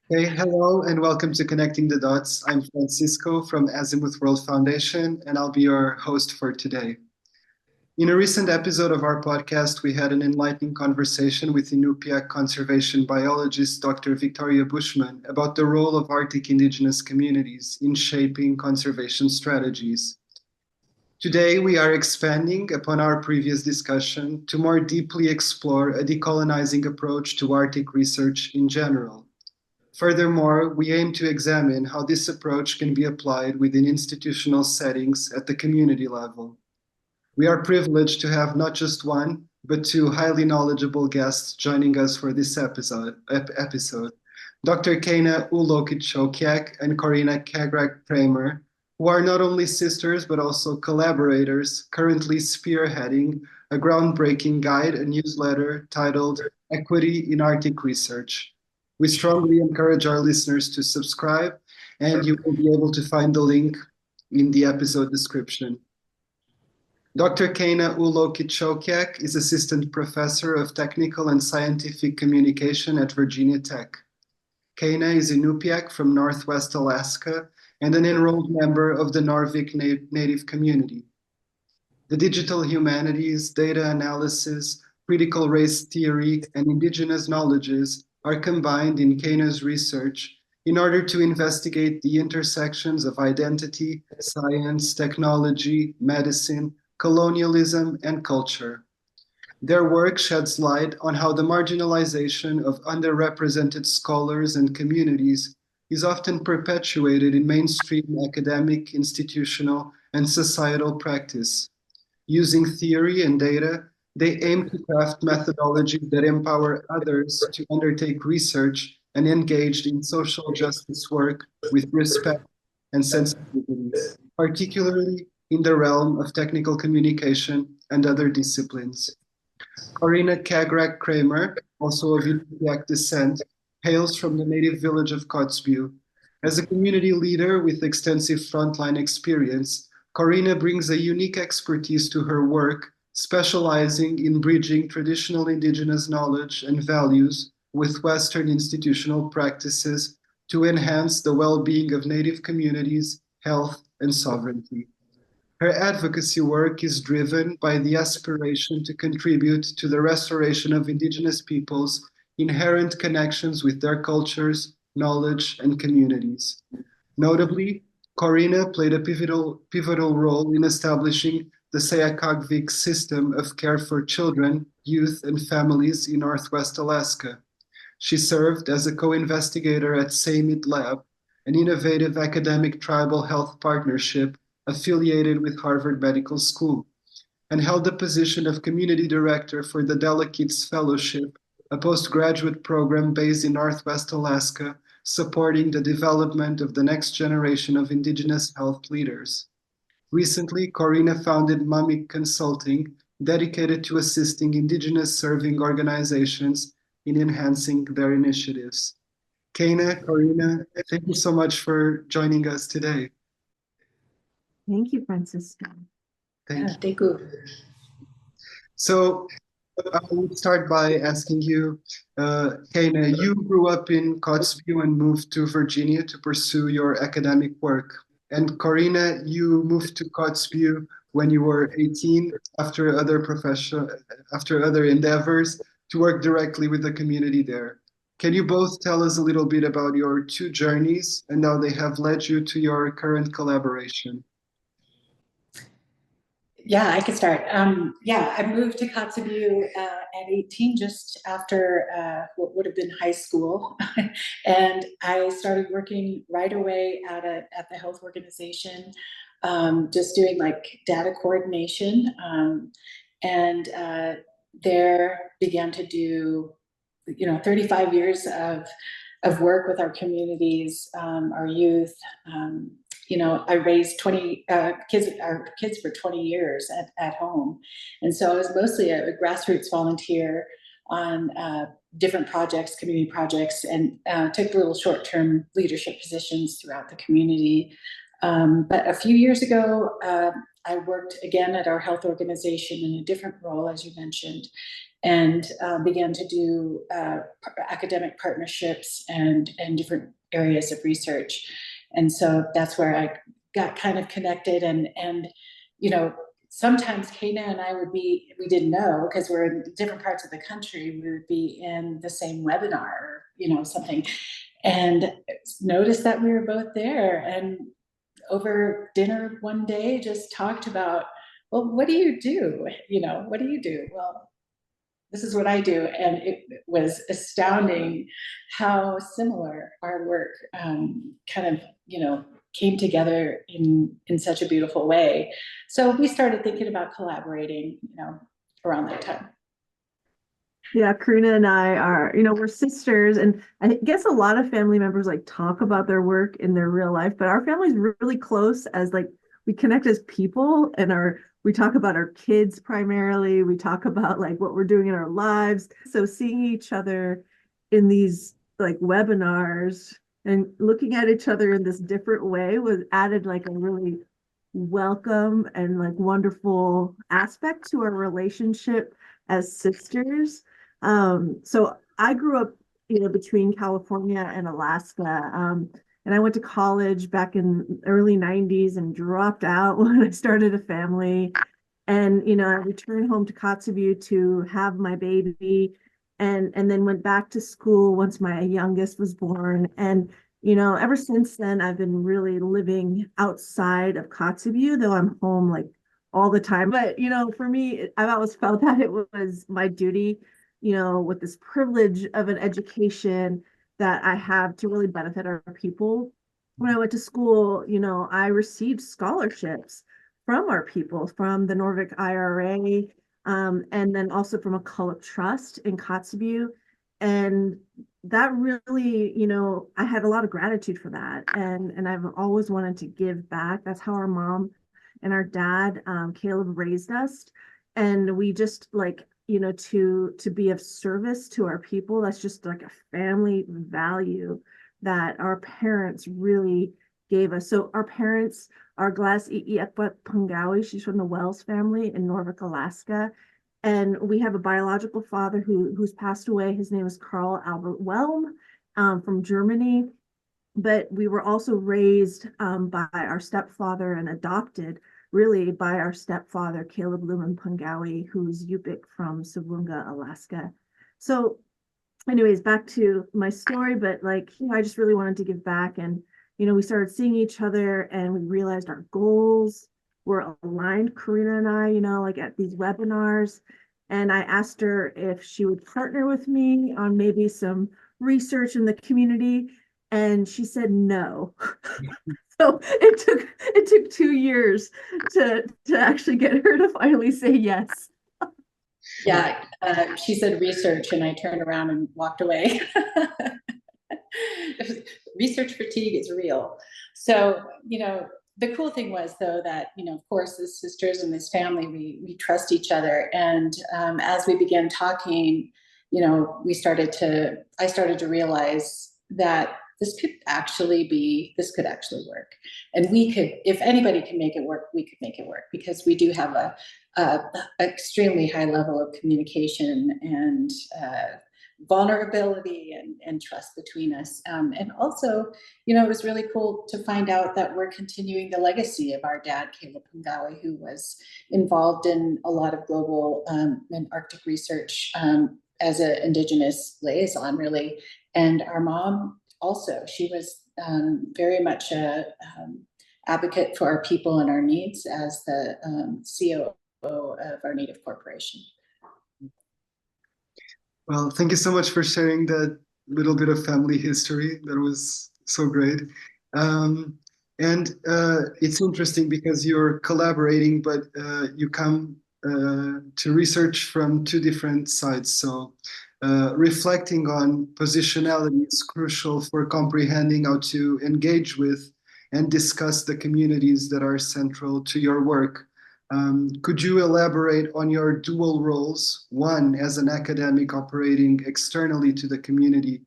Hey, hello, and welcome to Connecting the Dots. I'm Francisco from Azimuth World Foundation, and I'll be your host for today. In a recent episode of our podcast, we had an enlightening conversation with Iñupiaq Conservation Biologist Dr. Victoria Buschman about the role of Arctic Indigenous communities in shaping conservation strategies. Today, we are expanding upon our previous discussion to more deeply explore a decolonizing approach to Arctic research in general. Furthermore, we aim to examine how this approach can be applied within institutional settings at the community level. We are privileged to have not just one, but two highly knowledgeable guests joining us for this episode. Dr. Cana Uluak Itchuaqiyaq and Corina Qaaġraq Kramer, who are not only sisters but also collaborators, currently spearheading a groundbreaking guide and newsletter titled Equity in Arctic Research. We strongly encourage our listeners to subscribe, and you will be able to find the link in the episode description. Dr. Cana Uluak Itchuaqiyaq is Assistant Professor of Technical and Scientific Communication at Virginia Tech. Cana is Iñupiaq from Northwest Alaska and an enrolled member of the Narvik Native community. The digital humanities, data analysis, critical race theory, and indigenous knowledges are combined in Cana's research in order to investigate the intersections of identity, science, technology, medicine, colonialism, and culture. Their work sheds light on how the marginalization of underrepresented scholars and communities is often perpetuated in mainstream academic, institutional, and societal practice. Using theory and data, they aim to craft methodologies that empower others to undertake research and engage in social justice work with respect and sensitivity, particularly in the realm of technical communication and other disciplines. Corina Qaaġraq Kramer, also of Iñupiaq descent, hails from the native village of Kotzebue. As a community leader with extensive frontline experience, Corina brings a unique expertise to her work, specializing in bridging traditional indigenous knowledge and values with Western institutional practices to enhance the well-being of Native communities, health, and sovereignty. Her advocacy work is driven by the aspiration to contribute to the restoration of Indigenous peoples' inherent connections with their cultures, knowledge, and communities. Notably, Corina played a pivotal role in establishing the Sayakagvik system of care for children, youth, and families in Northwest Alaska. She served as a co-investigator at Saymid Lab, an innovative academic tribal health partnership affiliated with Harvard Medical School, and held the position of community director for the Delegates Fellowship, a postgraduate program based in Northwest Alaska, supporting the development of the next generation of Indigenous health leaders. Recently, Corina founded Mamik Consulting, dedicated to assisting Indigenous serving organizations in enhancing their initiatives. Cana, Corina, thank you so much for joining us today. Thank you, Francisco. Thank you. So I would start by asking you, Cana, you grew up in Kotzebue and moved to Virginia to pursue your academic work. And Corina, you moved to Kotzebue when you were 18 after other endeavors to work directly with the community there. Can you both tell us a little bit about your two journeys and how they have led you to your current collaboration? Yeah, I could start. I moved to Kotzebue at 18, just after what would have been high school. And I started working right away at the health organization, just doing like data coordination. And there began to do, 35 years of work with our communities, our youth. I raised 20 kids for 20 years at home. And so I was mostly a grassroots volunteer on different projects, community projects, and took little short-term leadership positions throughout the community. But a few years ago, I worked again at our health organization in a different role, as you mentioned. and began to do academic partnerships and different areas of research. And so that's where I got kind of connected, and sometimes Cana and I we didn't know, because we're in different parts of the country, we would be in the same webinar, or, something, and noticed that we were both there, and over dinner one day just talked about, well, what do you do? What do you do? Well, this is what I do. And it was astounding how similar our work kind of, came together in such a beautiful way. So we started thinking about collaborating, around that time. Yeah, Corina and I are, we're sisters, and I guess a lot of family members like talk about their work in their real life, but our family's really close as like we connect as people, and we talk about our kids primarily. We talk about like what we're doing in our lives. So seeing each other in these like webinars and looking at each other in this different way was added like a really welcome and like wonderful aspect to our relationship as sisters. So I grew up, between California and Alaska. And I went to college back in early 90s and dropped out when I started a family. And, I returned home to Kotzebue to have my baby, and then went back to school once my youngest was born. And, ever since then, I've been really living outside of Kotzebue, though I'm home like all the time. But, for me, I've always felt that it was my duty, with this privilege of an education that I have to really benefit our people. When I went to school, I received scholarships from our people, from the Norvik IRA, and then also from a Culloch Trust in Kotzebue. And that really, I had a lot of gratitude for that. And I've always wanted to give back. That's how our mom and our dad, Caleb, raised us. And we just like, to be of service to our people. That's just like a family value that our parents really gave us. So our parents are Glass Iñupiaq Conservation. She's from the Wells family in Norvik, Alaska. And we have a biological father who's passed away. His name is Carl Albert Whelm, from Germany. But we were also raised by our stepfather and adopted really by our stepfather, Caleb Lumen Pungawi, who's Yupik from Savunga, Alaska. So anyways, back to my story, but like, I just really wanted to give back. And, we started seeing each other and we realized our goals were aligned, Corina and I, like at these webinars. And I asked her if she would partner with me on maybe some research in the community. And she said no. So it took 2 years to actually get her to finally say yes. Yeah, she said research, and I turned around and walked away. Research fatigue is real. So, the cool thing was, though, that, of course, as sisters in this family, we trust each other. And as we began talking, I started to realize that this could actually work. And we could, if anybody can make it work, we could make it work, because we do have a extremely high level of communication and vulnerability and trust between us. And also, it was really cool to find out that we're continuing the legacy of our dad, Caleb Pungawi, who was involved in a lot of global and Arctic research as an Indigenous liaison, really. And our mom also, she was very much a advocate for our people and our needs as the COO of our native corporation. Well, thank you so much for sharing that little bit of family history. That was so great. And it's interesting because you're collaborating, but you come to research from two different sides. So reflecting on positionality is crucial for comprehending how to engage with and discuss the communities that are central to your work. Could you elaborate on your dual roles, one as an academic operating externally to the community,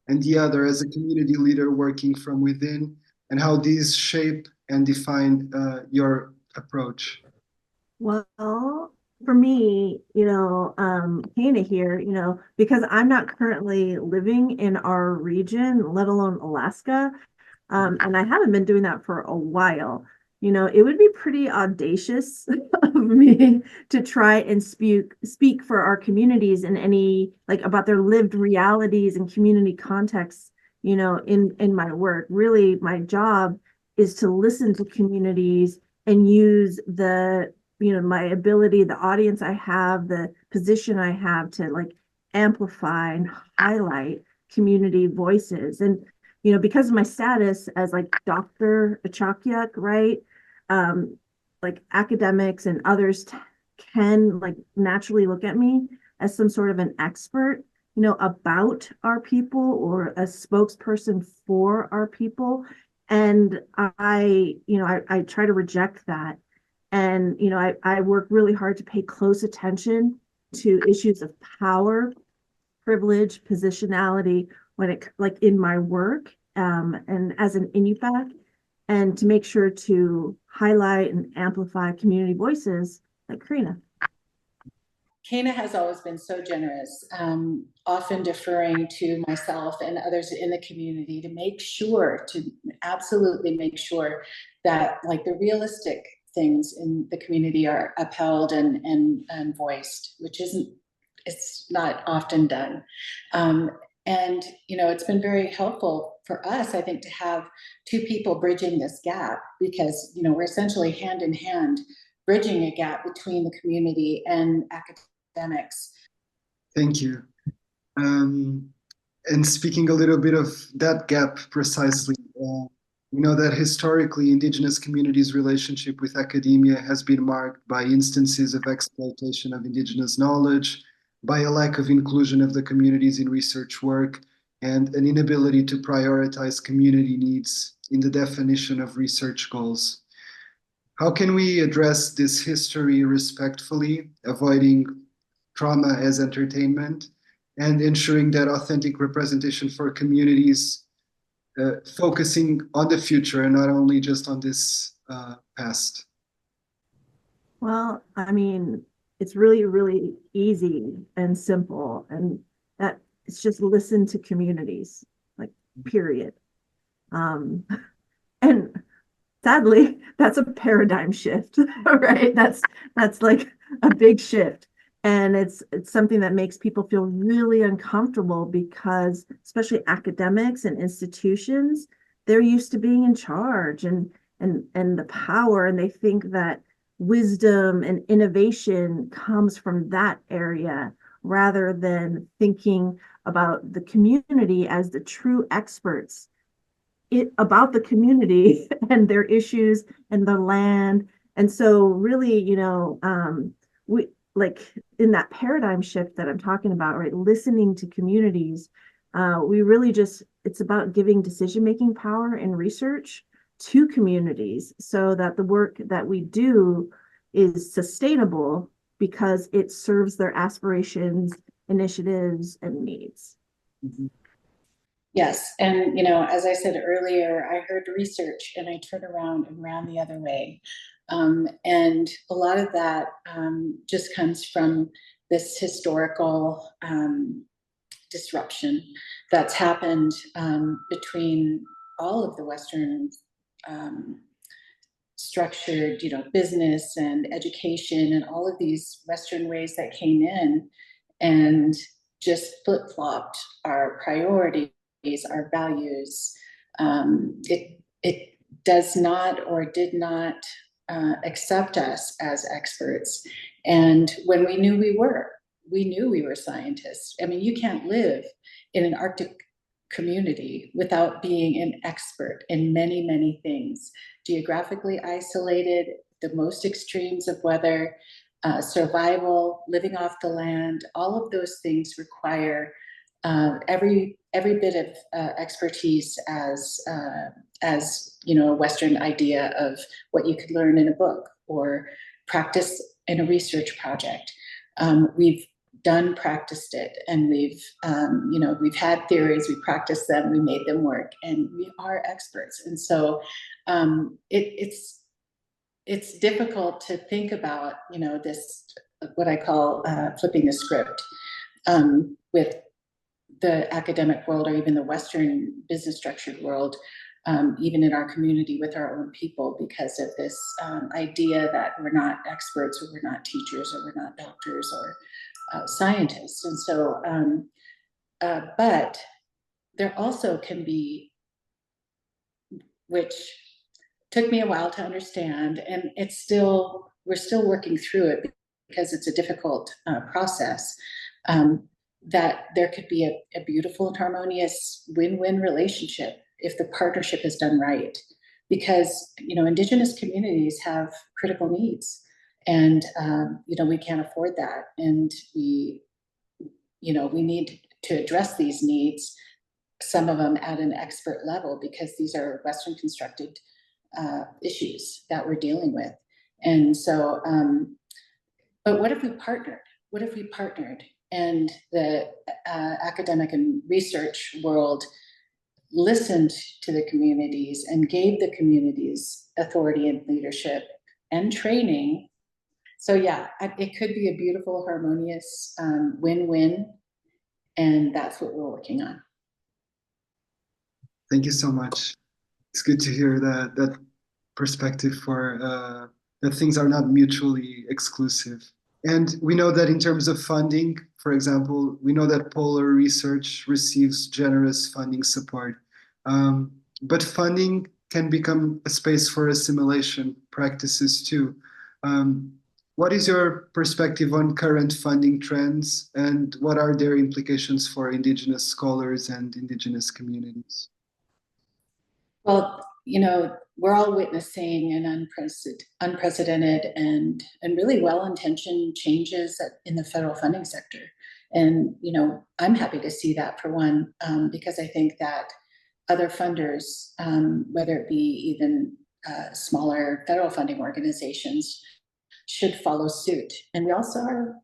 and the other as a community leader working from within, and how these shape and define your approach? Well, for me, Cana here, because I'm not currently living in our region, let alone Alaska, and I haven't been doing that for a while. It would be pretty audacious of me to try and speak for our communities in any like about their lived realities and community contexts, in my work. Really, my job is to listen to communities and use my ability, the audience I have, the position I have to like amplify and highlight community voices. And because of my status as like Dr. Itchuaqiyaq, right? Like academics and others can like naturally look at me as some sort of an expert, about our people or a spokesperson for our people. And I try to reject that. And, I work really hard to pay close attention to issues of power, privilege, positionality when it like in my work, and as an Iñupiaq, and to make sure to highlight and amplify community voices like Corina. Cana has always been so generous, often deferring to myself and others in the community to absolutely make sure that like the realistic things in the community are upheld and voiced, it's not often done. And, it's been very helpful for us, I think, to have two people bridging this gap because, we're essentially hand in hand bridging a gap between the community and academics. Thank you. And speaking a little bit of that gap precisely, we know that historically Indigenous communities' relationship with academia has been marked by instances of exploitation of Indigenous knowledge, by a lack of inclusion of the communities in research work, and an inability to prioritize community needs in the definition of research goals. How can we address this history respectfully, avoiding trauma as entertainment, and ensuring that authentic representation for communities focusing on the future and not only just on this past? Well, I mean, it's really, really easy and simple, and that it's just listen to communities, like period. And sadly, that's a paradigm shift, right? That's like a big shift. And it's something that makes people feel really uncomfortable because especially academics and institutions, they're used to being in charge and the power, and they think that wisdom and innovation comes from that area rather than thinking about the community as the true experts about the community and their issues and the land. And so really, we like in that paradigm shift that I'm talking about, right? Listening to communities, we really it's about giving decision-making power and research to communities so that the work that we do is sustainable because it serves their aspirations, initiatives, and needs. Mm-hmm. Yes, and as I said earlier, I heard research and I turned around and ran the other way. And a lot of that just comes from this historical disruption that's happened between all of the Western structured, business and education and all of these Western ways that came in and just flip-flopped our priorities, our values. It does not or did not accept us as experts. And when we knew we were scientists. I mean, you can't live in an Arctic community without being an expert in many, many things. Geographically isolated, the most extremes of weather, survival, living off the land, all of those things require every bit of expertise as a Western idea of what you could learn in a book or practice in a research project. We've practiced it, and we've had theories, we practiced them, we made them work, and we are experts. And so it's difficult to think about this what I call flipping the script with the academic world, or even the Western business structured world, even in our community with our own people, because of this idea that we're not experts, or we're not teachers, or we're not doctors or scientists. And so, but there also can be, which took me a while to understand, and we're still working through it because it's a difficult process, that there could be a beautiful and harmonious win-win relationship if the partnership is done right. Because, Indigenous communities have critical needs, and, we can't afford that. And we need to address these needs, some of them at an expert level, because these are Western constructed issues that we're dealing with. And so, but what if we partnered? What if we partnered and the academic and research world listened to the communities and gave the communities authority and leadership and training? So yeah, it could be a beautiful, harmonious win-win, and that's what we're working on. Thank you so much. It's good to hear that perspective for that things are not mutually exclusive. And we know that in terms of funding, for example, we know that polar research receives generous funding support. But funding can become a space for assimilation practices too. What is your perspective on current funding trends, and what are their implications for Indigenous scholars and Indigenous communities? Well, we're all witnessing an unprecedented and really well-intentioned changes in the federal funding sector. And, I'm happy to see that, for one, because I think that other funders, whether it be even smaller federal funding organizations, should follow suit. And we also are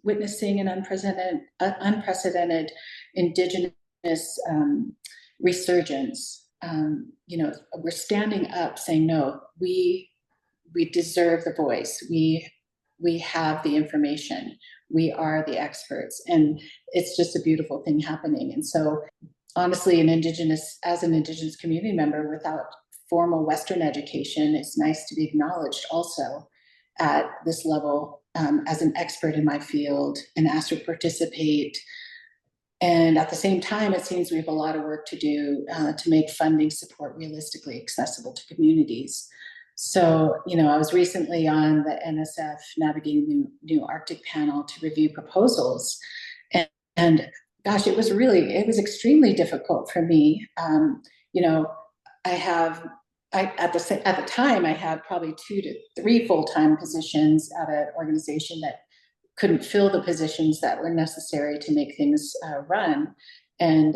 witnessing an unprecedented Indigenous resurgence. We're standing up saying, no, we deserve the voice. We have the information. We are the experts. And it's just a beautiful thing happening. And so honestly, as an Indigenous community member without formal Western education, it's nice to be acknowledged also at this level as an expert in my field and asked to participate. And at the same time, it seems we have a lot of work to do to make funding support realistically accessible to communities. So, I was recently on the NSF Navigating the New Arctic panel to review proposals. And gosh, it was extremely difficult for me. At the time, I had probably 2 to 3 full-time positions at an organization that couldn't fill the positions that were necessary to make things run, and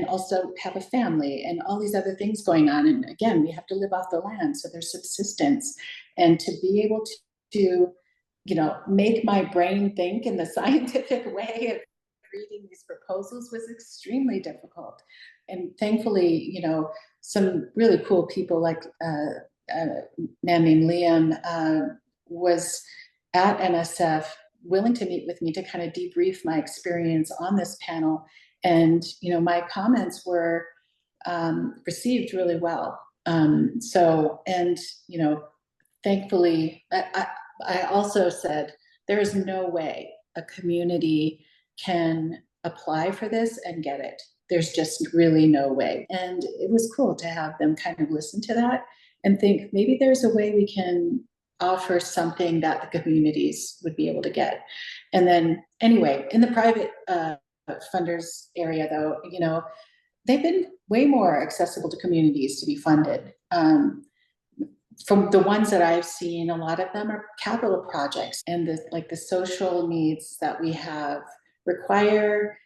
also have a family and all these other things going on. And again, we have to live off the land, so there's subsistence. And to be able to make my brain think in the scientific way of reading these proposals was extremely difficult. And thankfully, some really cool people like a man named Liam was at NSF willing to meet with me to kind of debrief my experience on this panel. And, my comments were received really well. Thankfully, I also said, there is no way a community can apply for this and get it. There's just really no way. And it was cool to have them kind of listen to that and think, maybe there's a way we can offer something that the communities would be able to get. And then anyway, in the private funders area though, they've been way more accessible to communities to be funded. From the ones that I've seen, a lot of them are capital projects, and the social needs that we have require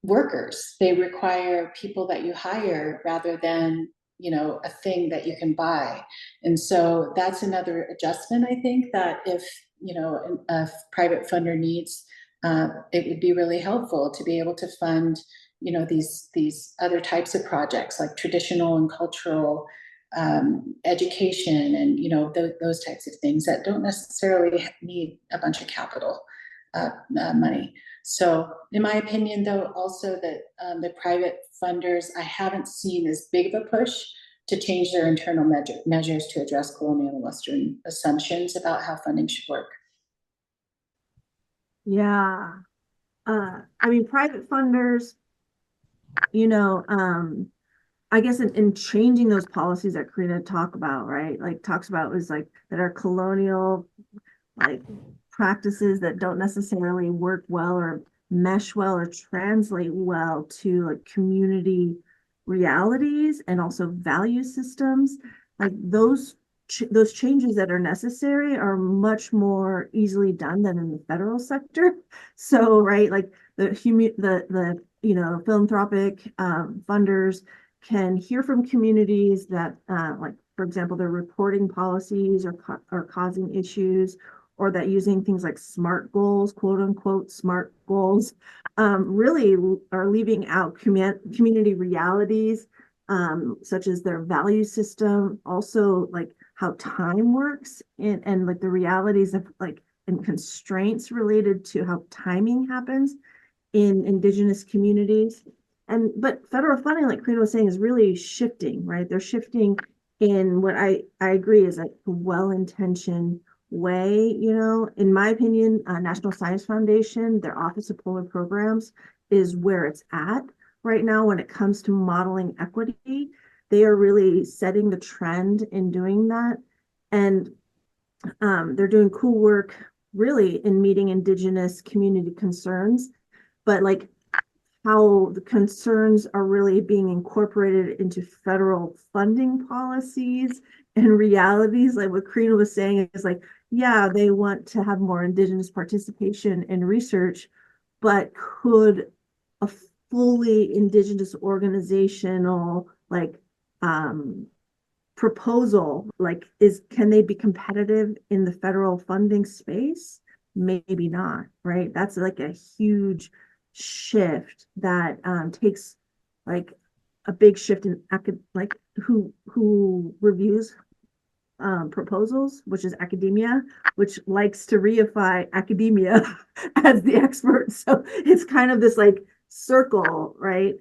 workers. They require people that you hire rather than a thing that you can buy. And so that's another adjustment, I think, that if a private funder needs, it would be really helpful to be able to fund these other types of projects, like traditional and cultural education and, those types of things that don't necessarily need a bunch of capital money. So in my opinion, though, also that the private funders, I haven't seen as big of a push to change their internal measures to address colonial Western assumptions about how funding should work. Yeah. I mean, private funders, I guess in changing those policies that Corina talks about is like that are colonial, like practices that don't necessarily work well or mesh well or translate well to like community realities and also value systems. Like those changes that are necessary are much more easily done than in the federal sector. So, right, like the philanthropic funders can hear from communities that, like, for example, they're reporting policies or causing issues, or that using things like SMART goals, quote unquote, SMART goals, really are leaving out community realities, such as their value system, also like how time works and like the realities of like and constraints related to how timing happens in Indigenous communities. But federal funding, like Corina was saying, is really shifting, right? They're shifting in what I agree is like a well-intentioned way. In my opinion, National Science Foundation, their Office of Polar Programs is where it's at right now when it comes to modeling equity. They are really setting the trend in doing that. And they're doing cool work really in meeting Indigenous community concerns, but like how the concerns are really being incorporated into federal funding policies and realities. Like what Corina was saying is like, yeah, they want to have more Indigenous participation in research, but could a fully Indigenous organizational like proposal like can they be competitive in the federal funding space? Maybe not, right? That's like a huge shift that takes like a big shift in like who reviews proposals, which is academia, which likes to reify academia as the expert. So it's kind of this like circle, right?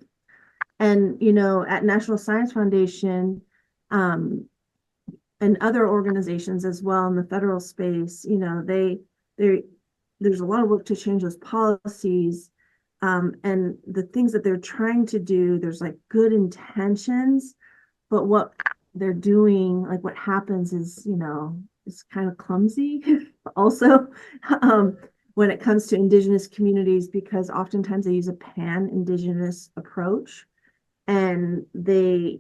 And at National Science Foundation and other organizations as well in the federal space, there's a lot of work to change those policies. And the things that they're trying to do, there's like good intentions, but what they're doing, like what happens is, it's kind of clumsy also when it comes to Indigenous communities, because oftentimes they use a pan-Indigenous approach. And they,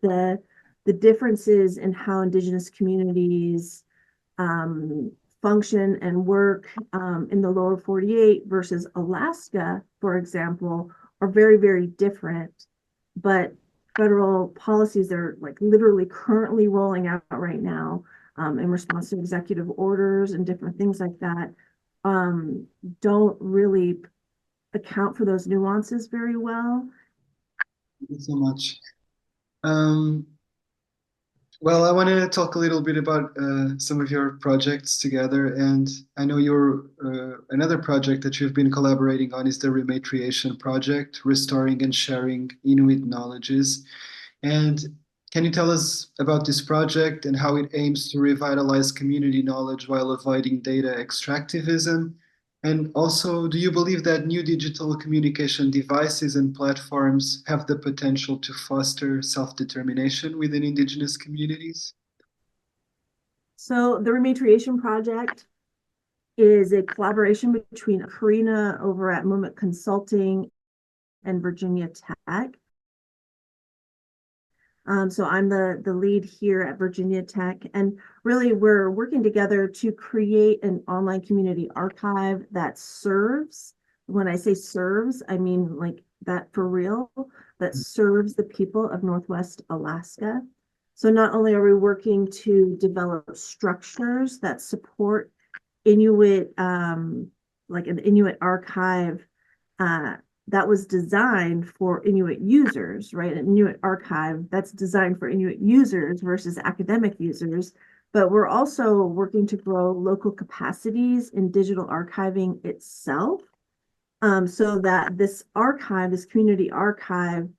the differences in how Indigenous communities function and work in the lower 48 versus Alaska, for example, are very, very different. But federal policies are like literally currently rolling out right now in response to executive orders and different things like that, don't really account for those nuances very well. Thank you so much. Well, I want to talk a little bit about some of your projects together, and I know your another project that you've been collaborating on is the Rematriation Project, Restoring and Sharing Inuit Knowledges. And can you tell us about this project and how it aims to revitalize community knowledge while avoiding data extractivism? And also, do you believe that new digital communication devices and platforms have the potential to foster self-determination within Indigenous communities? So the Rematriation Project is a collaboration between Corina over at Iñupiaq Consulting and Virginia Tech. So I'm the lead here at Virginia Tech, and really we're working together to create an online community archive that serves, when I say serves, I mean like that for real, that serves the people of Northwest Alaska. So not only are we working to develop structures that support Inuit, like an Inuit archive that was designed for Inuit users, right? An Inuit archive that's designed for Inuit users versus academic users. But we're also working to grow local capacities in digital archiving itself, so that this archive, this community archive,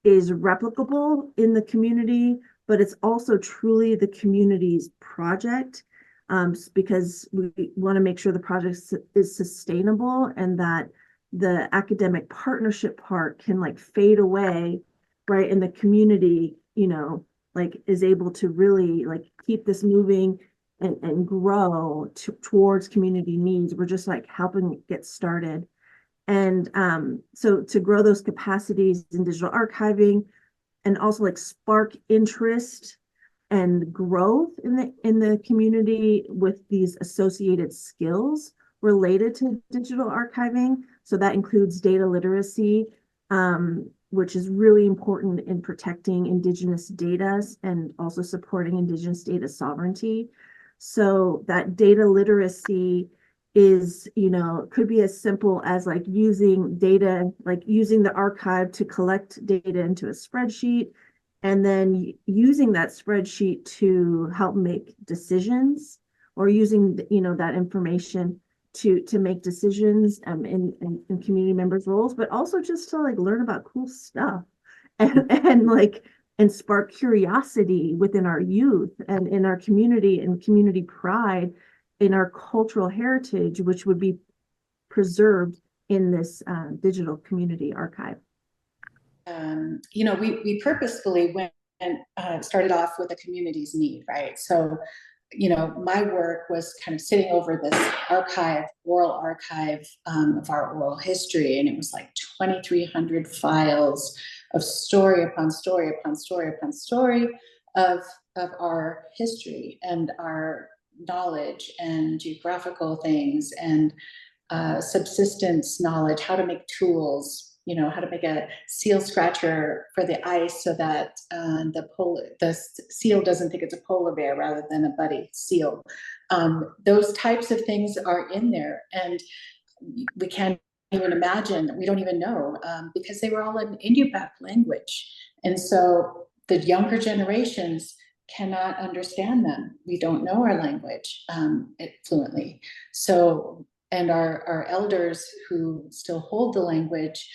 is replicable in the community, but it's also truly the community's project, because we want to make sure the project is sustainable and that the academic partnership part can like fade away, right? And the community, like is able to really like keep this moving and grow towards community needs. We're just like helping it get started. And so to grow those capacities in digital archiving and also like spark interest and growth in the community with these associated skills related to digital archiving. So that includes data literacy, which is really important in protecting Indigenous data and also supporting Indigenous data sovereignty. So that data literacy is, could be as simple as like using data, like using the archive to collect data into a spreadsheet, and then using that spreadsheet to help make decisions, or using, that information to make decisions in community members' roles, but also just to like learn about cool stuff and spark curiosity within our youth and in our community, and community pride in our cultural heritage, which would be preserved in this digital community archive. We purposefully went and started off with the community's need, right? So, my work was kind of sitting over this oral archive of our oral history, and it was like 2,300 files of story upon story upon story upon story of our history and our knowledge and geographical things and subsistence knowledge, how to make tools, how to make a seal scratcher for the ice so that the seal doesn't think it's a polar bear rather than a buddy seal. Those types of things are in there, and we can't even imagine, we don't even know, because they were all in Iñupiaq language. And so the younger generations cannot understand them. We don't know our language fluently. So, and our elders who still hold the language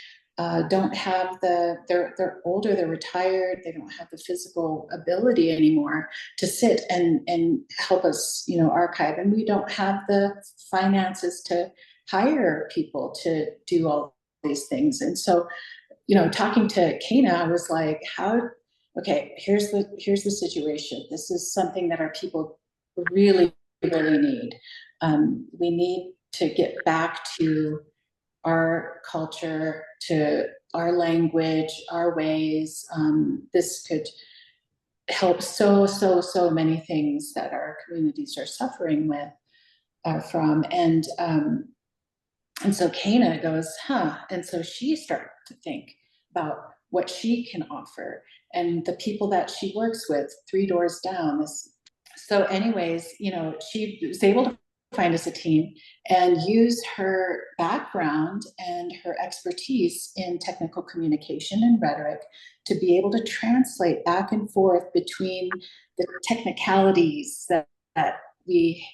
don't have they're older, they're retired, they don't have the physical ability anymore to sit and help us, archive. And we don't have the finances to hire people to do all these things. And so, talking to Cana, I was like, okay, here's the situation. This is something that our people really, really need. We need to get back to our culture, to our language, our ways. This could help so many things that our communities are suffering from. And so Cana goes, and so she started to think about what she can offer and the people that she works with 3 doors down. So anyways, she was able to find us a team and use her background and her expertise in technical communication and rhetoric to be able to translate back and forth between the technicalities that we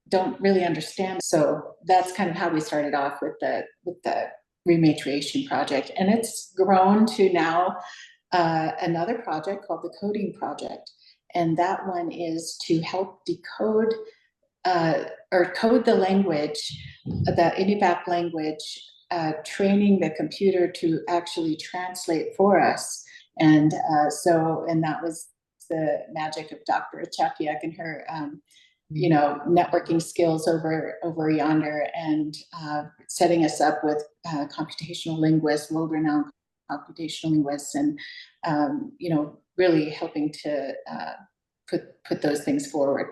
don't really understand. So that's kind of how we started off with the rematriation project, and it's grown to now another project called the Coding Project, and that one is to help decode or code the language, the Iñupiaq language, training the computer to actually translate for us. And that was the magic of Dr. Itchuaqiyaq and her networking skills over yonder, and setting us up with computational linguists, world-renowned computational linguists, and really helping to put those things forward.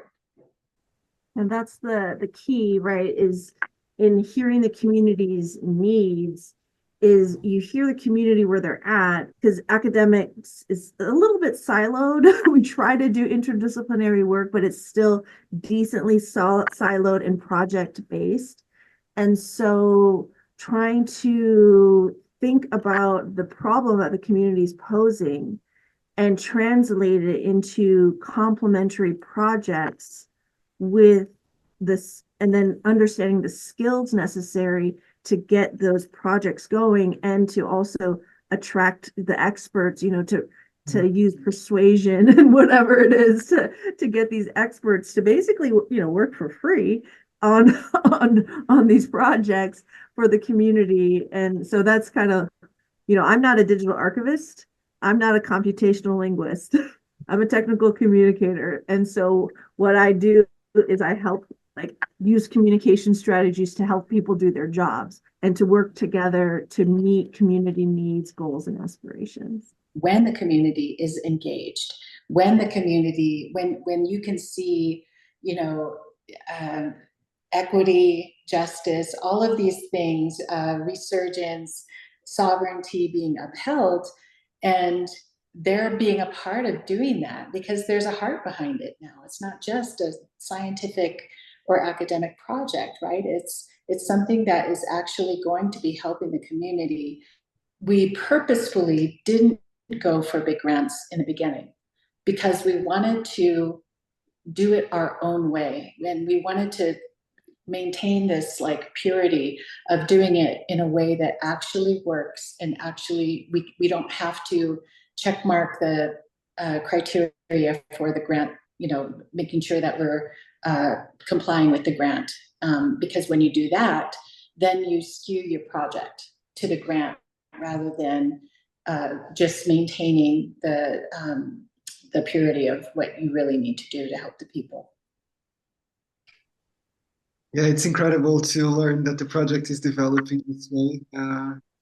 And that's the key, right, is in hearing the community's needs, is you hear the community where they're at, because academics is a little bit siloed. We try to do interdisciplinary work, but it's still decently siloed and project-based. And so trying to think about the problem that the community is posing and translate it into complementary projects with this, and then understanding the skills necessary to get those projects going, and to also attract the experts, to use persuasion and whatever it is to get these experts to basically, work for free on these projects for the community. And so that's kind of, I'm not a digital archivist. I'm not a computational linguist. I'm a technical communicator. And so what I do is I help use communication strategies to help people do their jobs and to work together to meet community needs, goals, and aspirations. When the community is engaged, when you can see, equity, justice, all of these things, resurgence, sovereignty being upheld, and they're being a part of doing that because there's a heart behind it now. It's not just a scientific or academic project, right? It's something that is actually going to be helping the community. We purposefully didn't go for big grants in the beginning because we wanted to do it our own way, and we wanted to maintain this purity of doing it in a way that actually works, and actually we don't have to check mark the criteria for the grant, making sure that we're complying with the grant, because when you do that, then you skew your project to the grant rather than just maintaining the purity of what you really need to do to help the people. Yeah, it's incredible to learn that the project is developing this way.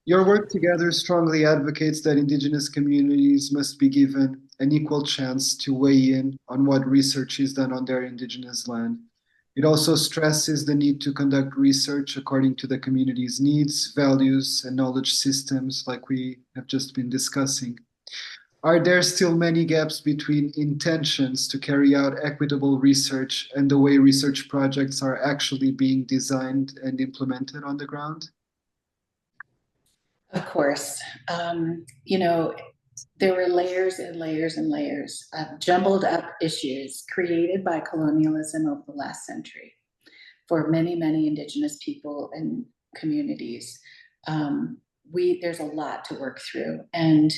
Your work together strongly advocates that Indigenous communities must be given an equal chance to weigh in on what research is done on their Indigenous land. It also stresses the need to conduct research according to the community's needs, values, and knowledge systems, like we have just been discussing. Are there still many gaps between intentions to carry out equitable research and the way research projects are actually being designed and implemented on the ground? Of course. There were layers and layers and layers of jumbled up issues created by colonialism over the last century for many, many Indigenous people and communities. There's a lot to work through. And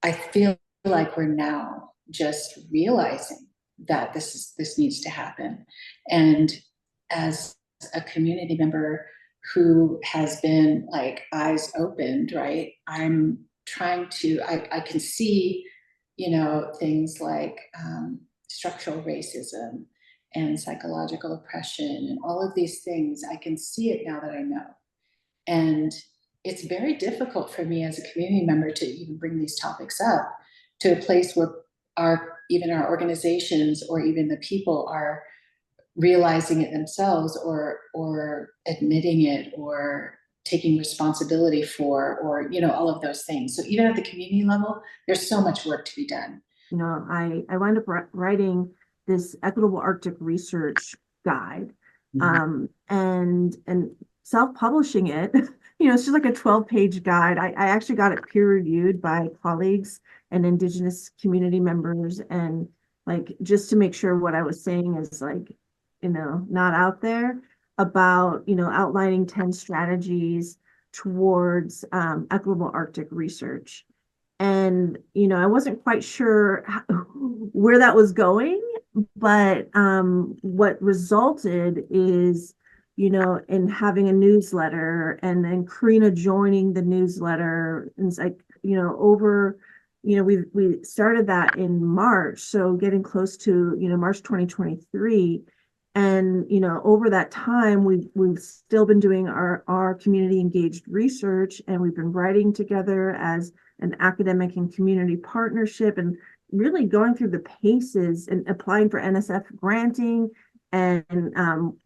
I feel like we're now just realizing that this needs to happen. And as a community member who has been eyes opened, right? I'm trying to, I can see, things like structural racism and psychological oppression and all of these things. I can see it now that I know. And it's very difficult for me as a community member to even bring these topics up to a place where even our organizations or even the people are realizing it themselves or admitting it or taking responsibility for, or all of those things. So even at the community level, there's so much work to be done. I wound up writing this equitable Arctic research guide, and self-publishing it. It's just like a 12-page guide. I actually got it peer reviewed by colleagues and Indigenous community members, and just to make sure what I was saying is not out there, about outlining 10 strategies towards equitable Arctic research. And I wasn't quite sure where that was going, but what resulted is in having a newsletter, and then Corina joining the newsletter. And it's we started that in March, so getting close to March 2023. And over that time, we've still been doing our community engaged research, and we've been writing together as an academic and community partnership, and really going through the paces and applying for NSF granting and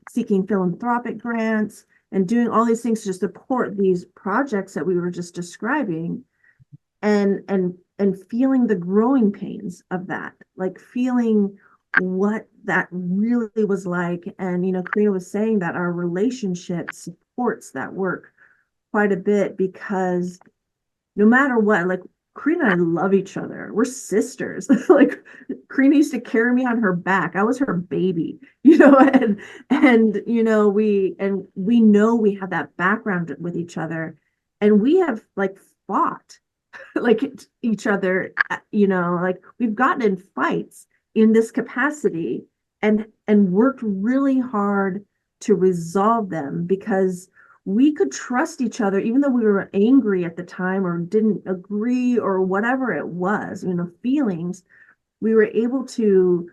seeking philanthropic grants and doing all these things to support these projects that we were just describing, and feeling the growing pains of that, feeling what that really was like. And Corina was saying that our relationship supports that work quite a bit, because no matter what, like Corina and I love each other. We're sisters. Like Corina used to carry me on her back. I was her baby, and we know we have that background with each other, and we have like fought like each other, like we've gotten in fights in this capacity and worked really hard to resolve them because we could trust each other even though we were angry at the time or didn't agree or whatever it was, feelings. We were able to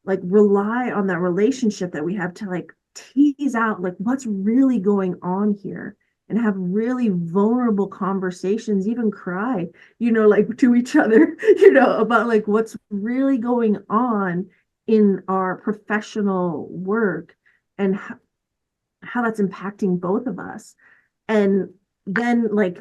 like rely on that relationship that we have to like tease out like what's really going on here and have really vulnerable conversations, even cry, like to each other, about like what's really going on in our professional work and how that's impacting both of us. And then like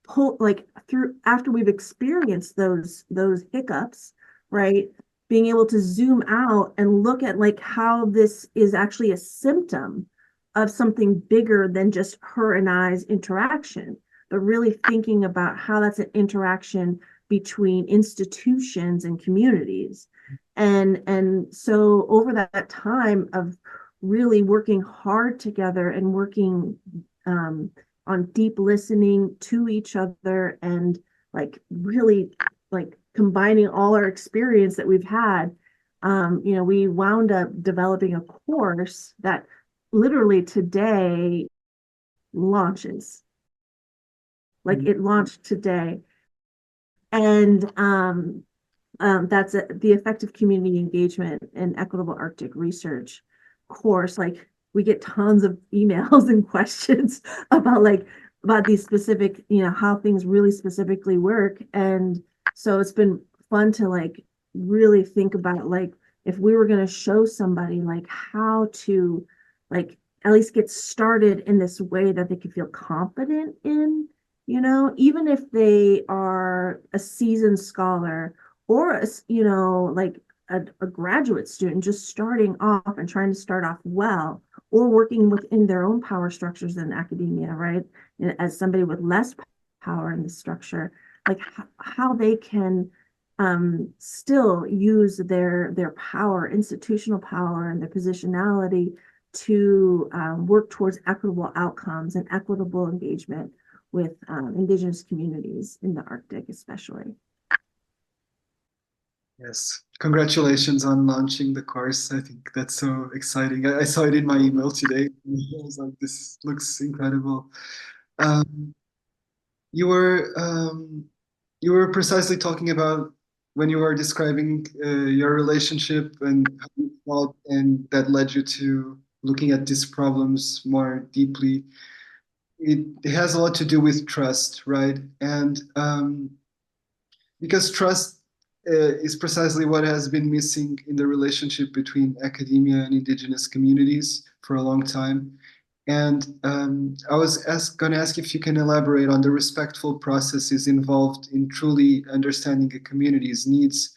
pull like through after we've experienced those hiccups, right? Being able to zoom out and look at like how this is actually a symptom of something bigger than just her and I's interaction, but really thinking about how that's an interaction between institutions and communities. And so over that time of really working hard together and working on deep listening to each other and like really like combining all our experience that we've had, we wound up developing a course that literally today launches. Like it launched today. And that's the effective community engagement and equitable Arctic research course. Like we get tons of emails and questions about these specific, how things really specifically work. And so it's been fun to like really think about like if we were going to show somebody like how to like at least get started in this way that they could feel confident in, even if they are a seasoned scholar or like a graduate student just starting off and trying to start off well, or working within their own power structures in academia, right? And as somebody with less power in the structure, like how they can still use their power, institutional power, and their positionality to work towards equitable outcomes and equitable engagement with Indigenous communities in the Arctic, especially. Yes, congratulations on launching the course. I think that's so exciting. I saw it in my email today. I was like, this looks incredible. Um, you were you were precisely talking about when you were describing your relationship and how you felt, and that led you to looking at these problems more deeply. It has a lot to do with trust, right? And because trust is precisely what has been missing in the relationship between academia and indigenous communities for a long time. And I was going to ask if you can elaborate on the respectful processes involved in truly understanding a community's needs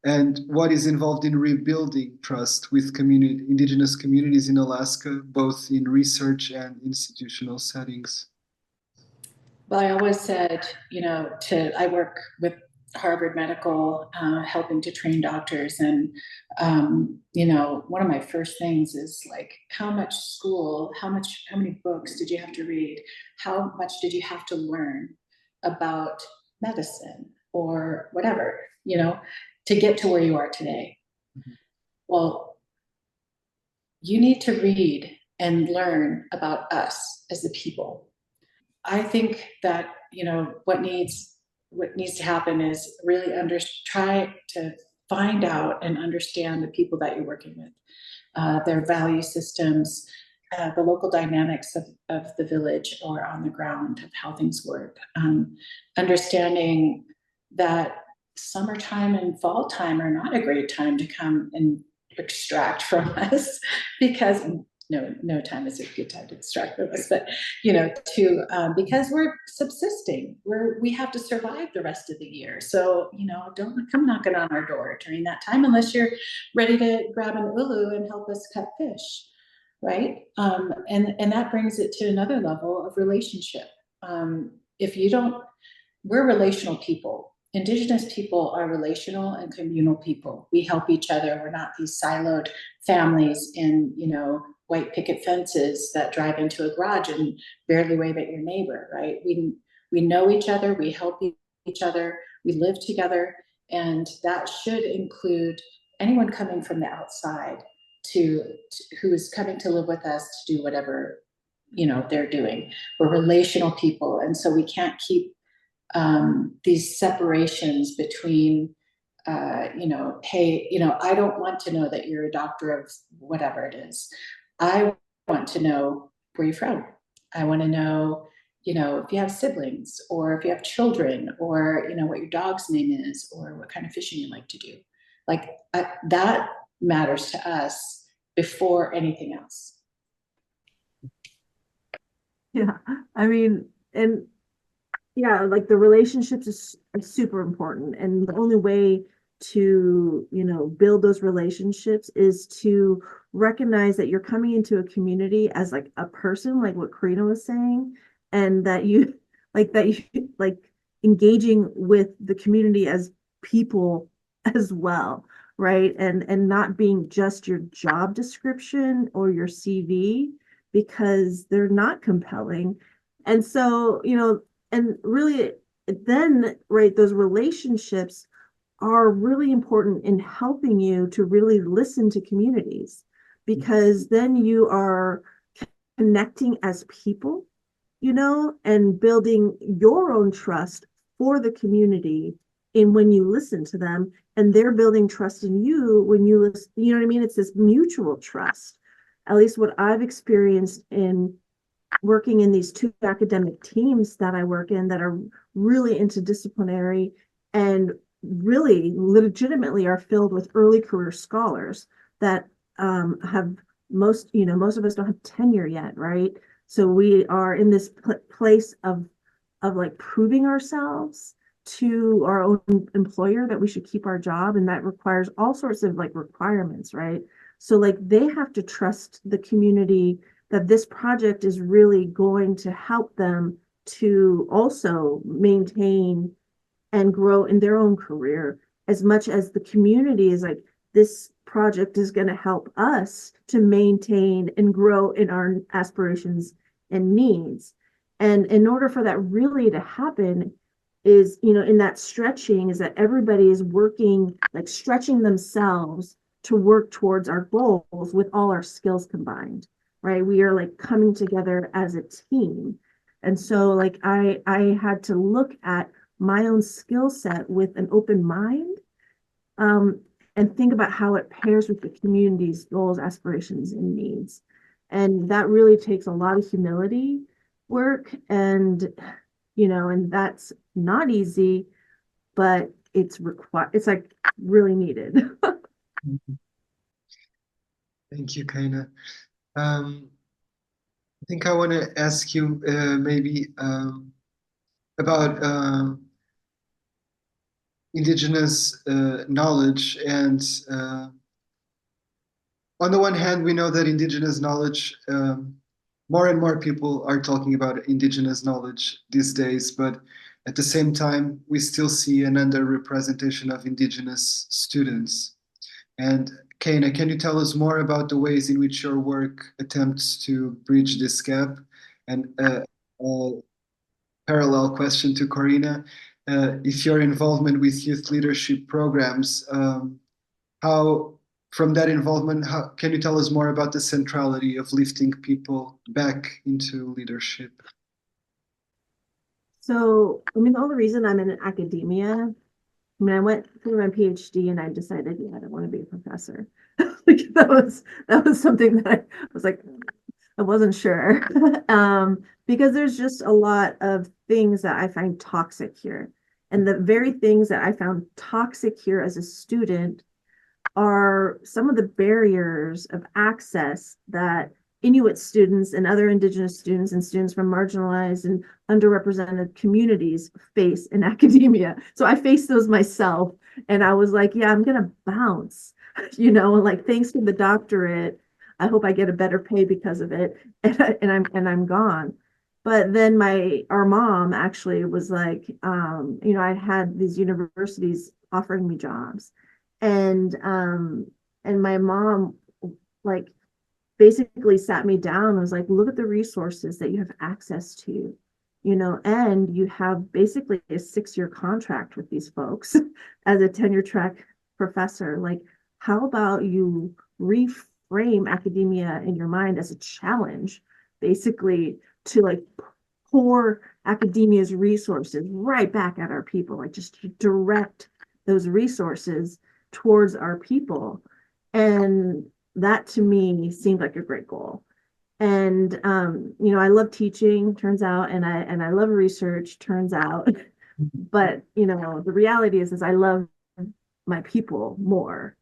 and what is involved in rebuilding trust with indigenous communities in Alaska, both in research and institutional settings. Well, I always said, I work with Harvard Medical, helping to train doctors. And, one of my first things is like, how many books did you have to read? How much did you have to learn about medicine or whatever, to get to where you are today? Mm-hmm. Well, you need to read and learn about us as the people. I think that, what needs to happen is really try to find out and understand the people that you're working with, their value systems, the local dynamics of the village or on the ground of how things work. Understanding that summertime and fall time are not a great time to come and extract from us, because no time is a good time to extract from us, but because we're subsisting, we have to survive the rest of the year. So don't come knocking on our door during that time unless you're ready to grab an ulu and help us cut fish, right? And that brings it to another level of relationship. If you don't we're relational people. Indigenous people are relational and communal people. We help each other. We're not these siloed families in, white picket fences that drive into a garage and barely wave at your neighbor, right? We know each other, we help each other, we live together, and that should include anyone coming from the outside who is coming to live with us to do whatever they're doing. We're relational people, and so we can't keep these separations between hey, I don't want to know that you're a doctor of whatever it is. I want to know where you're from. I want to know, if you have siblings, or if you have children, or what your dog's name is, or what kind of fishing you like to do. Like that matters to us before anything else. Yeah, I mean, and yeah, like the relationships are super important, and the only way to build those relationships is to recognize that you're coming into a community as like a person, like what Corina was saying, and that you like engaging with the community as people as well, right? And not being just your job description or your CV, because they're not compelling. And so and really then, right, those relationships are really important in helping you to really listen to communities, because then you are connecting as people, and building your own trust for the community in when you listen to them, and they're building trust in you when you listen. You know what I mean? It's this mutual trust. At least what I've experienced in working in these two academic teams that I work in that are really interdisciplinary and really legitimately are filled with early career scholars that have most of us don't have tenure yet, right? So we are in this place of like proving ourselves to our own employer that we should keep our job, and that requires all sorts of like requirements, right? So like they have to trust the community that this project is really going to help them to also maintain and grow in their own career, as much as the community is like, this project is going to help us to maintain and grow in our aspirations and needs. And in order for that really to happen is, in that stretching, is that everybody is working, like stretching themselves to work towards our goals with all our skills combined, right? We are like coming together as a team. And so like I had to look at my own skill set with an open mind, and think about how it pairs with the community's goals, aspirations, and needs. And that really takes a lot of humility work, and and that's not easy, but it's like really needed. Thank you, Cana. I think I want to ask you maybe about Indigenous knowledge. And on the one hand, we know that Indigenous knowledge, more and more people are talking about Indigenous knowledge these days, but at the same time, we still see an underrepresentation of Indigenous students. And Cana, can you tell us more about the ways in which your work attempts to bridge this gap? And a parallel question to Corina, if your involvement with youth leadership programs, how, from that involvement, how can you tell us more about the centrality of lifting people back into leadership? So, I mean, the only reason I'm in academia, I mean, I went through my PhD and I decided, yeah, I don't want to be a professor. Like that was something that I was like, I wasn't sure. Because there's just a lot of things that I find toxic here. And the very things that I found toxic here as a student are some of the barriers of access that Inuit students and other Indigenous students and students from marginalized and underrepresented communities face in academia. So I faced those myself, and I was like, yeah, I'm gonna bounce, and like, thanks to the doctorate, I hope I get a better pay because of it, and I'm gone. But then our mom actually was like, I'd had these universities offering me jobs, and my mom like basically sat me down and was like, look at the resources that you have access to, and you have basically a 6-year contract with these folks as a tenure track professor. Like, how about you reframe academia in your mind as a challenge, basically to like pour academia's resources right back at our people, like just direct those resources towards our people. And that to me seemed like a great goal. And I love teaching, turns out, and I love research, turns out. But the reality is I love my people more.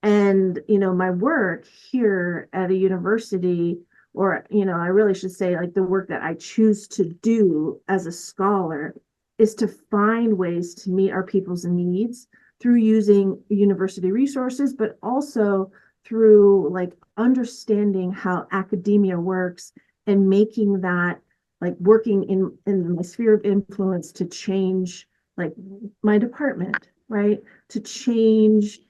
And my work here at a university, or I really should say like the work that I choose to do as a scholar, is to find ways to meet our people's needs through using university resources, but also through like understanding how academia works and making that like working in my sphere of influence to change like my department, right? To change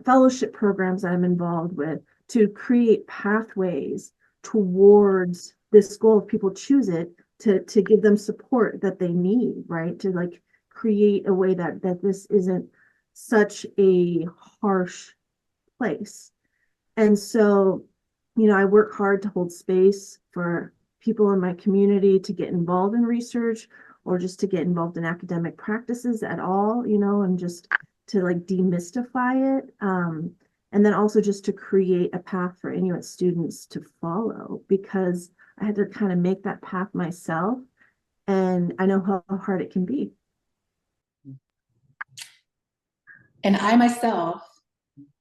fellowship programs I'm involved with, to create pathways towards this goal if people choose it, to give them support that they need, right? To like create a way that this isn't such a harsh place. And so, I work hard to hold space for people in my community to get involved in research or just to get involved in academic practices at all, and just to like demystify it. And then also just to create a path for Inuit students to follow, because I had to kind of make that path myself. And I know how hard it can be. And I myself,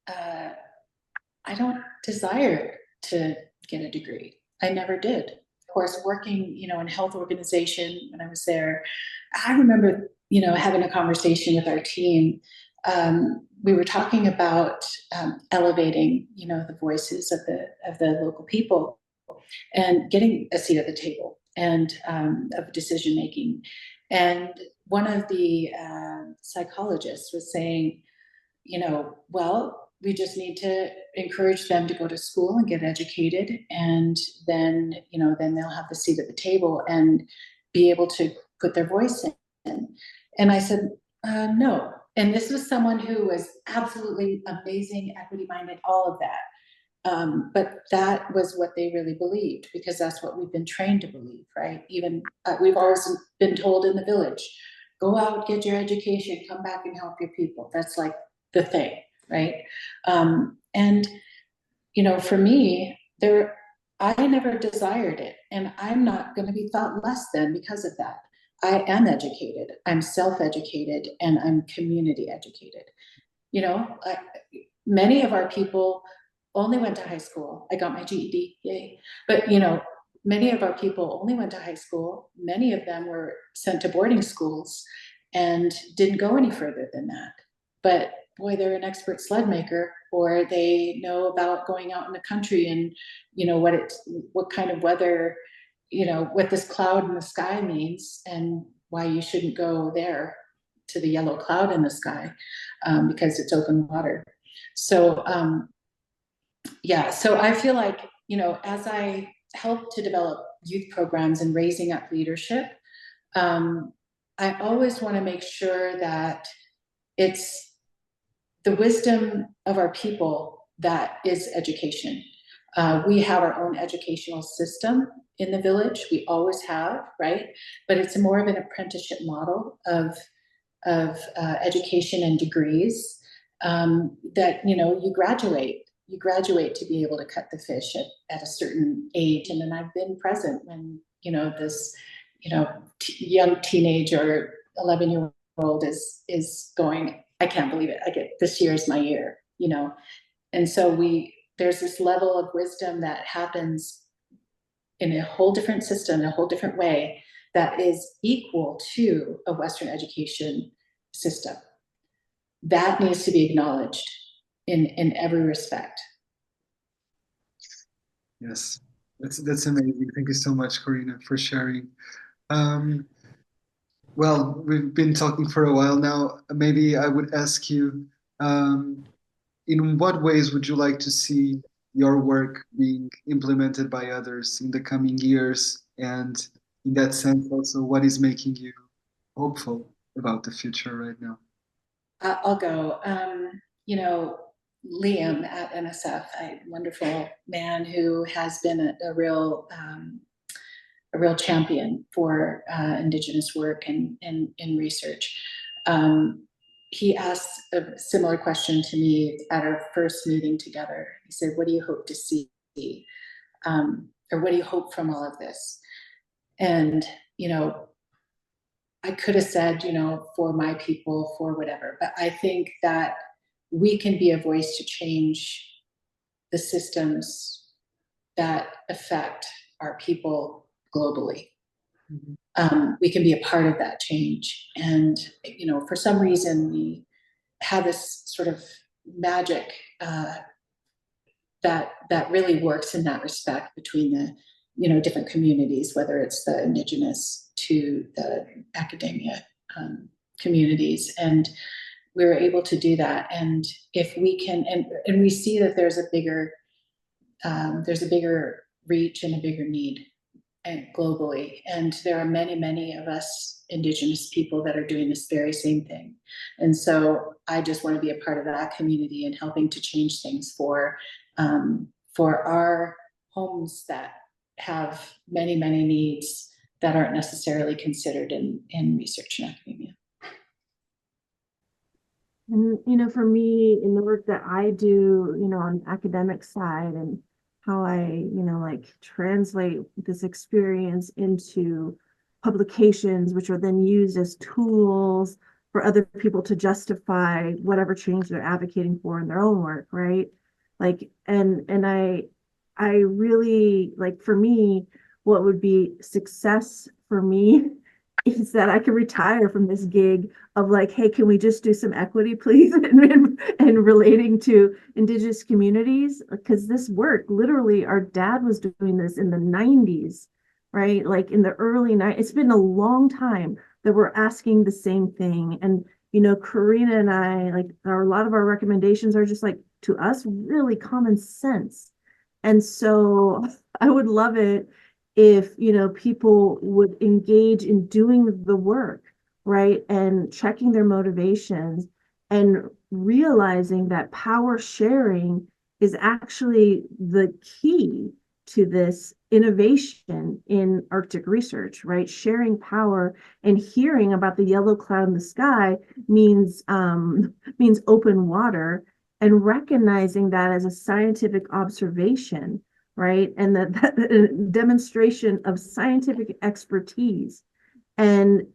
I don't desire to get a degree. I never did. Of course, working, in health organization when I was there, I remember, having a conversation with our team. We were talking about elevating, the voices of the local people and getting a seat at the table and of decision making. And one of the psychologists was saying, well, we just need to encourage them to go to school and get educated, and then they'll have the seat at the table and be able to put their voice in. And I said, no. And this was someone who was absolutely amazing, equity-minded, all of that. But that was what they really believed, because that's what we've been trained to believe, right? Even we've always been told in the village, go out, get your education, come back and help your people. That's like the thing, right? And for me, I never desired it, and I'm not going to be thought less than because of that. I am educated, I'm self-educated, and I'm community educated. Many of our people only went to high school. I got my GED, yay. But many of our people only went to high school. Many of them were sent to boarding schools and didn't go any further than that. But boy, they're an expert sled maker, or they know about going out in the country and what kind of weather, what this cloud in the sky means, and why you shouldn't go there to the yellow cloud in the sky, because it's open water. So so I feel like, as I help to develop youth programs and raising up leadership, I always want to make sure that it's the wisdom of our people that is education. We have our own educational system in the village. We always have, right? But it's more of an apprenticeship model of education and degrees, that, you graduate to be able to cut the fish at a certain age. And then I've been present when, this, young teenage or 11-year-old is going, I can't believe it. This year is my year, And so there's this level of wisdom that happens in a whole different system, in a whole different way, that is equal to a Western education system. That needs to be acknowledged in every respect. Yes, That's amazing. Thank you so much, Corina, for sharing. Um, well, we've been talking for a while now. Maybe I would ask you, um, in what ways would you like to see your work being implemented by others in the coming years? And in that sense, also, what is making you hopeful about the future right now? I'll go. You know, Liam at NSF, a wonderful man who has been a real champion for Indigenous work and research. He asked a similar question to me at our first meeting together. He said, "What do you hope to see? Or what do you hope from all of this?" And, you know, I could have said, you know, for my people, for whatever, but I think that we can be a voice to change the systems that affect our people globally. We can be a part of that change. And, you know, for some reason, we have this sort of magic that really works in that respect between the, you know, different communities, whether it's the Indigenous to the academia communities. And we're able to do that. And if we can, and we see that there's a bigger reach and a bigger need and globally. And there are many, many of us Indigenous people that are doing this very same thing. And so I just want to be a part of that community and helping to change things for our homes that have many, many needs that aren't necessarily considered in research and academia. And, you know, for me, in the work that I do, you know, on the academic side and how I, you know, like translate this experience into publications, which are then used as tools for other people to justify whatever change they're advocating for in their own work, right? Like, and I really, like, for me, what would be success for me is that I can retire from this gig of like, hey, can we just do some equity, please? and relating to Indigenous communities, because this work, literally, our dad was doing this in the 90s, right? Like in the early 90s. It's been a long time that we're asking the same thing. And, you know, Corina and I, like, a lot of our recommendations are just like, to us, really common sense. And so I would love it if, you know, people would engage in doing the work, right? And checking their motivations and realizing that power sharing is actually the key to this innovation in Arctic research, right? Sharing power and hearing about the yellow cloud in the sky means open water, and recognizing that as a scientific observation, right? And that demonstration of scientific expertise. And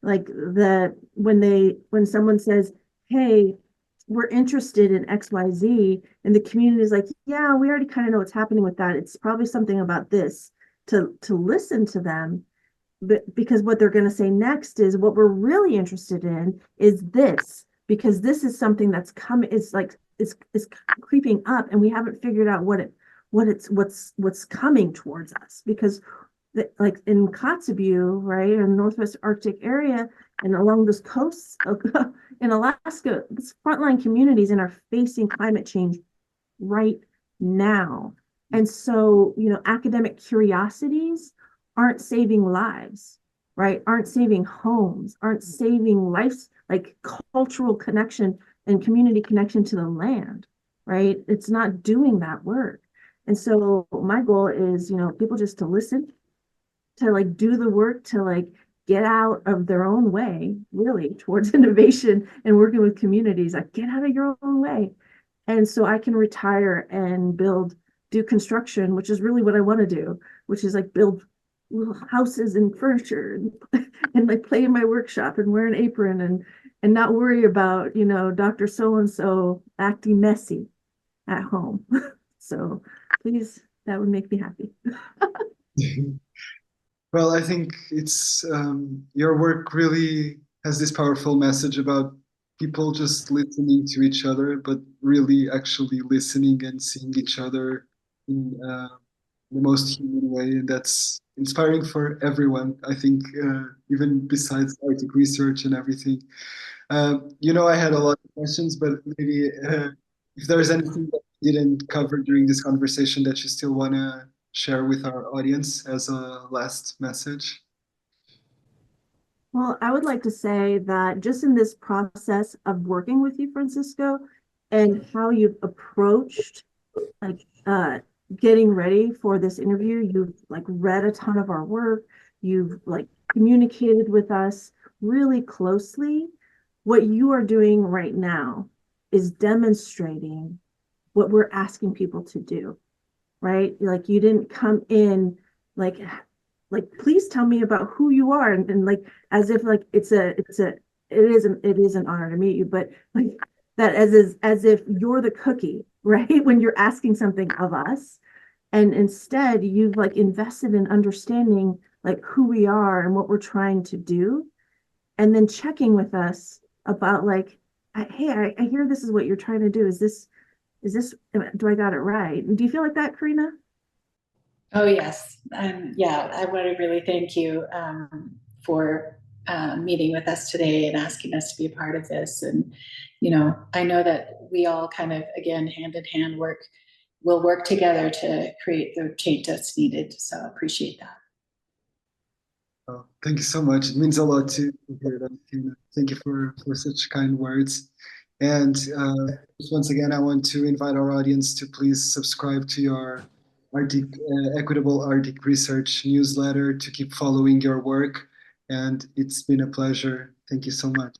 like that when someone says, hey, we're interested in XYZ, and the community is like, yeah, we already kind of know what's happening with that. It's probably something about this, to listen to them. But because what they're going to say next is, what we're really interested in is this, because this is something that's coming, is creeping up, and we haven't figured out what's coming towards us. Because like in Kotzebue, right, in Northwest Arctic area and along this coast in Alaska, these frontline communities and are facing climate change right now. And so, you know, academic curiosities aren't saving lives, right? Aren't saving homes, aren't saving lives, like cultural connection and community connection to the land, right? It's not doing that work. And so my goal is, you know, people just to listen, to like do the work, to like get out of their own way, really, towards innovation and working with communities. Like, get out of your own way. And so I can retire and do construction, which is really what I want to do, which is like build little houses and furniture and like play in my workshop and wear an apron and not worry about, you know, Dr. So-and-so acting messy at home. So please, that would make me happy. Well, I think it's your work really has this powerful message about people just listening to each other, but really actually listening and seeing each other in the most human way, and that's inspiring for everyone, I think, even besides Arctic research and everything. I had a lot of questions, but maybe if there's anything that we didn't cover during this conversation that you still want to share with our audience as a last message. Well, I would like to say that just in this process of working with you, Francisco, and how you've approached like getting ready for this interview, you've like read a ton of our work, you've like communicated with us really closely. What you are doing right now is demonstrating what we're asking people to do, right? Like you didn't come in like please tell me about who you are, and like as if like it is an honor to meet you, but like that as if you're the cookie, right? When you're asking something of us, and instead you've like invested in understanding like who we are and what we're trying to do, and then checking with us about like, hey, I hear this is what you're trying to do. Is this do I got it right? Do you feel like that, Corina? Oh, yes. Yeah, I want to really thank you for meeting with us today and asking us to be a part of this. And, I know that we all kind of, again, hand in hand will work together to create the change that's needed. So I appreciate that. Oh, thank you so much. It means a lot to hear that. Thank you for such kind words. And once again, I want to invite our audience to please subscribe to your Equitable Arctic Research newsletter to keep following your work. And it's been a pleasure. Thank you so much.